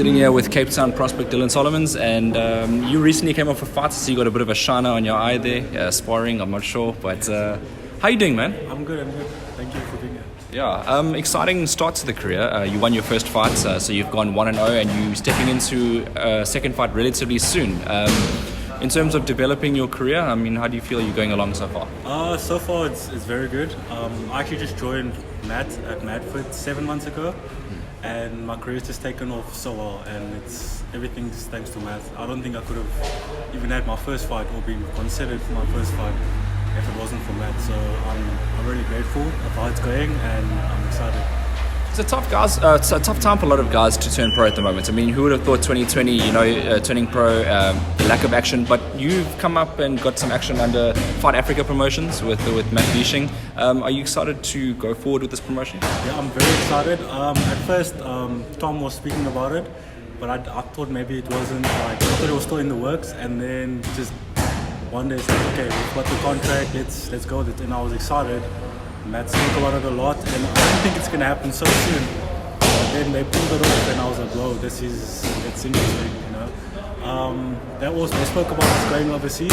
Sitting here with Cape Town prospect Dillon Solomons, and you recently came off a fight, so you got a bit of a shiner on your eye there, sparring, I'm not sure, but how you doing, man? I'm good. Thank you for being here. Yeah, exciting start to the career. You won your first fight, so you've gone 1-0, and you're stepping into a second fight relatively soon. In terms of developing your career, I mean, how do you feel you're going along so far? So far, it's very good. I actually just joined Matt at Madford 7 months ago, and my career's just taken off so well, and it's everything's thanks to Matt. I don't think I could have even had my first fight or been considered for my first fight if it wasn't for Matt. So I'm really grateful of how it's going, and I'm excited. It's a tough time for a lot of guys to turn pro at the moment. I mean, who would have thought 2020, turning pro, the lack of action, but you've come up and got some action under Fight Africa promotions with Matt Beishing. Are you excited to go forward with this promotion? Yeah, I'm very excited. At first, Tom was speaking about it, but I thought maybe it wasn't, I thought it was still in the works, and then just one day said, okay, we've got the contract, let's go with it, and I was excited. Matt spoke about it a lot, and I didn't think it's going to happen so soon. But then they pulled it off, and I was like, whoa, it's interesting, They spoke about us going overseas,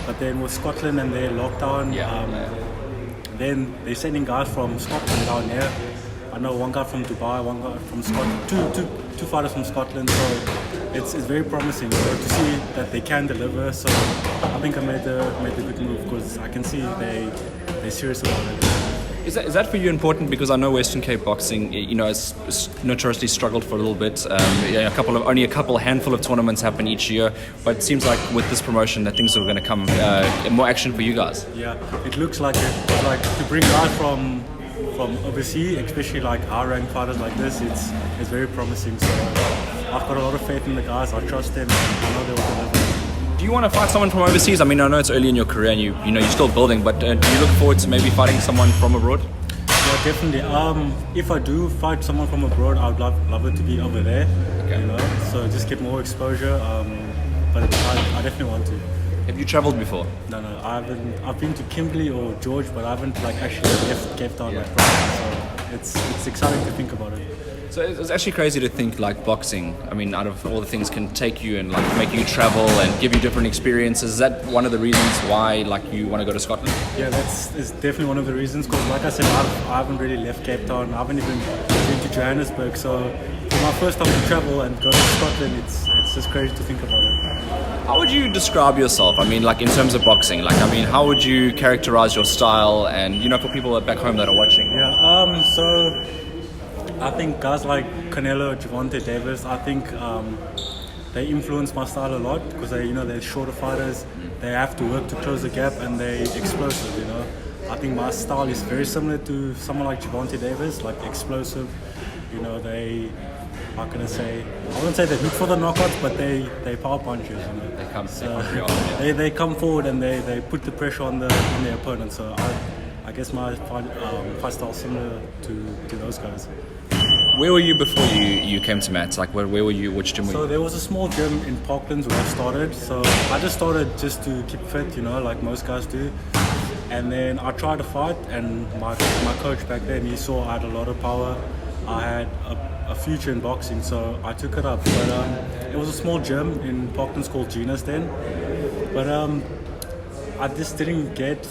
but then with Scotland and their lockdown, then they're sending guys from Scotland down here. I know one guy from Dubai, one guy from Scotland, two fighters from Scotland, so it's very promising to see that they can deliver. So I think I made a good move because I can see they're serious about it. Is that for you important? Because I know Western Cape boxing, has notoriously struggled for a little bit. Only a handful of tournaments happen each year, but it seems like with this promotion that things are going to come more action for you guys. Yeah, it looks like it. Like to bring guys from overseas, especially like high-ranked fighters like this, it's very promising. So I've got a lot of faith in the guys. I trust them. I know they will deliver. Do you want to fight someone from overseas? I mean, I know it's early in your career and you're still building, but do you look forward to maybe fighting someone from abroad? Yeah, definitely. If I do fight someone from abroad, I would love it to be over there. Okay. So just get more exposure. But I definitely want to. Have you travelled before? No, I haven't. I've been to Kimberley or George, but I haven't actually left Cape Town. So it's exciting to think about it. So it's actually crazy to think boxing, I mean, out of all the things, can take you and make you travel and give you different experiences. Is that one of the reasons why you want to go to Scotland? Yeah, it's definitely one of the reasons, because like I said, I haven't really left Cape Town. I haven't even been to Johannesburg. So for my first time to travel and go to Scotland, it's just crazy to think about it. How would you describe yourself? I mean, in terms of boxing, how would you characterize your style and, for people back home that are watching? Yeah, so I think guys like Canelo, Gervonta Davis, I think they influence my style a lot because they're shorter fighters. They have to work to close the gap and they're explosive. I think my style is very similar to someone like Gervonta Davis, explosive. How can I say? I wouldn't say they look for the knockouts, but they power punches. They come. They come forward and they put the pressure on their opponent. So I guess my fight style is similar to those guys. Where were you before you came to Matt? Where were you? Which gym were you? So there was a small gym in Parklands where I started. So I just started just to keep fit, like most guys do. And then I tried to fight, and my coach back then, he saw I had a lot of power. I had a future in boxing, so I took it up. But it was a small gym in Parklands called Gina's then. But I just didn't get.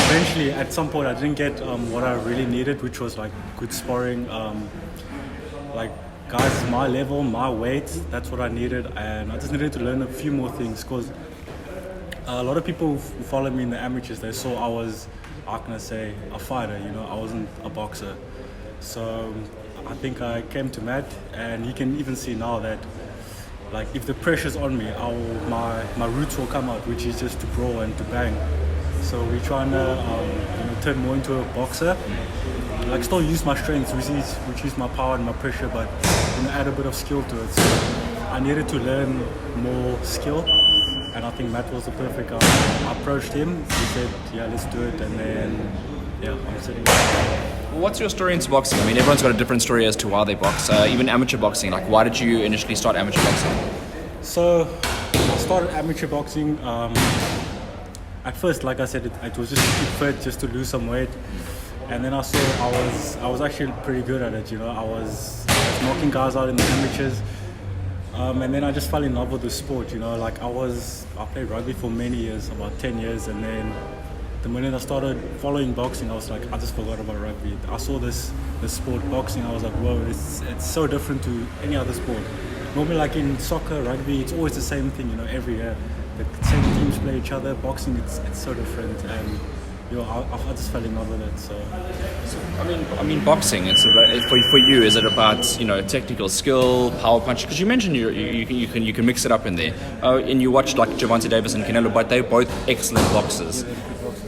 Eventually, at some point, I didn't get what I really needed, which was good sparring. Guys my level, my weight, that's what I needed, and I just needed to learn a few more things because a lot of people who follow me in the amateurs, they saw I was, how can I say, a fighter, I wasn't a boxer. So I think I came to Matt, and you can even see now that if the pressure's on me, my roots will come out, which is just to brawl and to bang. So we're trying to turn more into a boxer. Still use my strengths, which is my power and my pressure, but add a bit of skill to it. So I needed to learn more skill, and I think Matt was the perfect guy. I approached him, he said, yeah, let's do it, and then, I'm sitting here. What's your story into boxing? I mean, everyone's got a different story as to why they box, even amateur boxing. Why did you initially start amateur boxing? So I started amateur boxing. At first, like I said, it was just to keep fit, just to lose some weight. And then I saw I was actually pretty good at it. I was knocking guys out in the amateurs, And then I just fell in love with the sport, you know. Like I played rugby for many years, about 10 years, and then the minute I started following boxing, I was like, I just forgot about rugby. I saw this sport, boxing. I was like, whoa, it's so different to any other sport. Normally, like in soccer, rugby, it's always the same thing, you know. Every year, the same teams play each other. Boxing, it's so different, and you know, I just fell in love with it. So I mean, boxing. It's about for you. Is it about, you know, technical skill, power punch? Because you mentioned you can mix it up in there. And you watched like Gervonta Davis and Canelo, but they're both excellent boxers.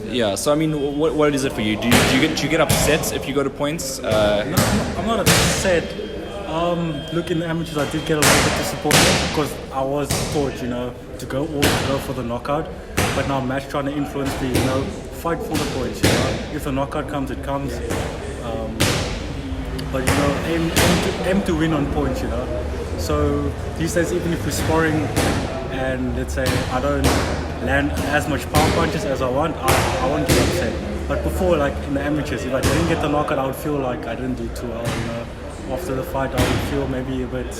Yeah. So I mean, what is it for you? Do you get upset if you go to points? No, I'm not upset. Look, in the amateurs, I did get a little bit disappointed because I was taught, you know, to go for the knockout. But now Matt's trying to influence me, you know, fight for the points, you know. If the knockout comes, it comes. But, you know, aim to win on points, you know. So these days, even if we're sparring and let's say I don't land as much power punches as I want, I won't get upset. But before, like in the amateurs, if I didn't get the knockout, I would feel like I didn't do too well, you know. After the fight, I would feel maybe a bit,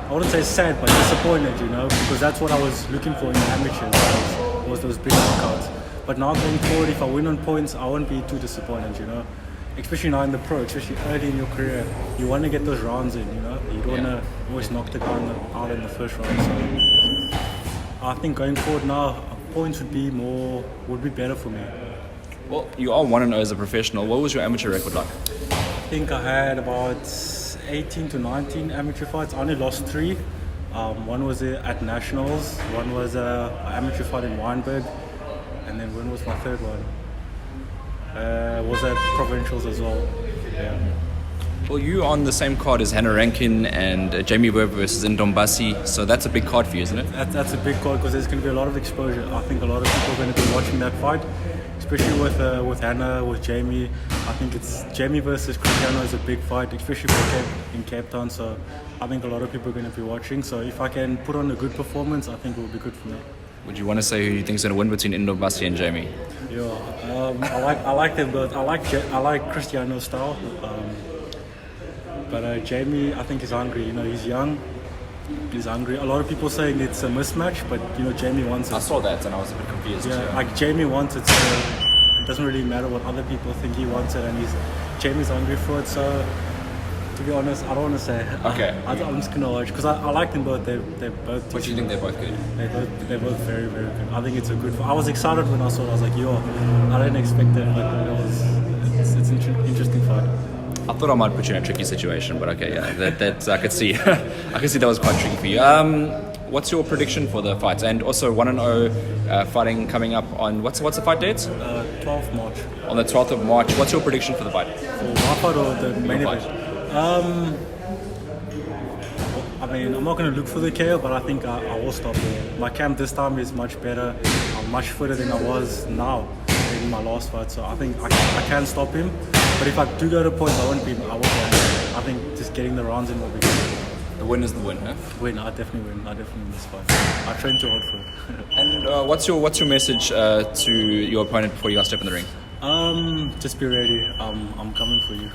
I wouldn't say sad, but disappointed, you know, because that's what I was looking for in the amateurs, was those big knockouts. But now going forward, if I win on points, I won't be too disappointed, you know. Especially now in the pro, especially early in your career, you want to get those rounds in, you know. You don't want to always knock the guy out in the first round. So I think going forward now, points would be better for me. Well, you are 1-0 as a professional. What was your amateur record like? I think I had about 18 to 19 amateur fights. I only lost 3. One was at Nationals, one was an amateur fight in Weinberg, and then when was my third one? Was at Provincials as well. Yeah. Well, you're on the same card as Hannah Rankin and Jamie Webb versus Ndombasi, so that's a big card for you, isn't it? That's a big card because there's going to be a lot of exposure. I think a lot of people are going to be watching that fight, especially with Hannah, with Jamie. I think it's Jamie versus Cristiano is a big fight, especially in Cape Town. So I think a lot of people are going to be watching. So if I can put on a good performance, I think it will be good for me. Would you want to say who you think is going to win between Ndombasi and Jamie? Yeah, I like them both. I like Cristiano's style. But Jamie, I think, is hungry. You know, he's young. He's hungry. A lot of people saying it's a mismatch, but you know, Jamie wants it. I saw that and I was a bit confused. Yeah, like Jamie wants it, so it doesn't really matter what other people think. He wants it, and Jamie's hungry for it. So, to be honest, I don't want to say. Okay. I'm just gonna watch because I like them both. They're both. What do you think they're both good? They're both very, very good. I think it's a good. I was excited when I saw it. I was like, yo, I didn't expect it, but it's an interesting fight. I thought I might put you in a tricky situation, but okay, yeah, that I could see. I could see that was quite tricky for you. What's your prediction for the fights? And also 1-0 fighting coming up on what's the fight date? 12th March. On the 12th of March. What's your prediction for the fight? For my fight or the main event? I mean, I'm not going to look for the KO, but I think I will stop it. My camp this time is much better. I'm much fitter than I was now in my last fight, so I think I can stop him. But if I do go to points, I won't be angry. I think just getting the rounds in will be good. The win is the win, huh? Win, I definitely win. I definitely win this fight. I trained too hard for it. And what's your message to your opponent before you guys step in the ring? Just be ready. I'm coming for you.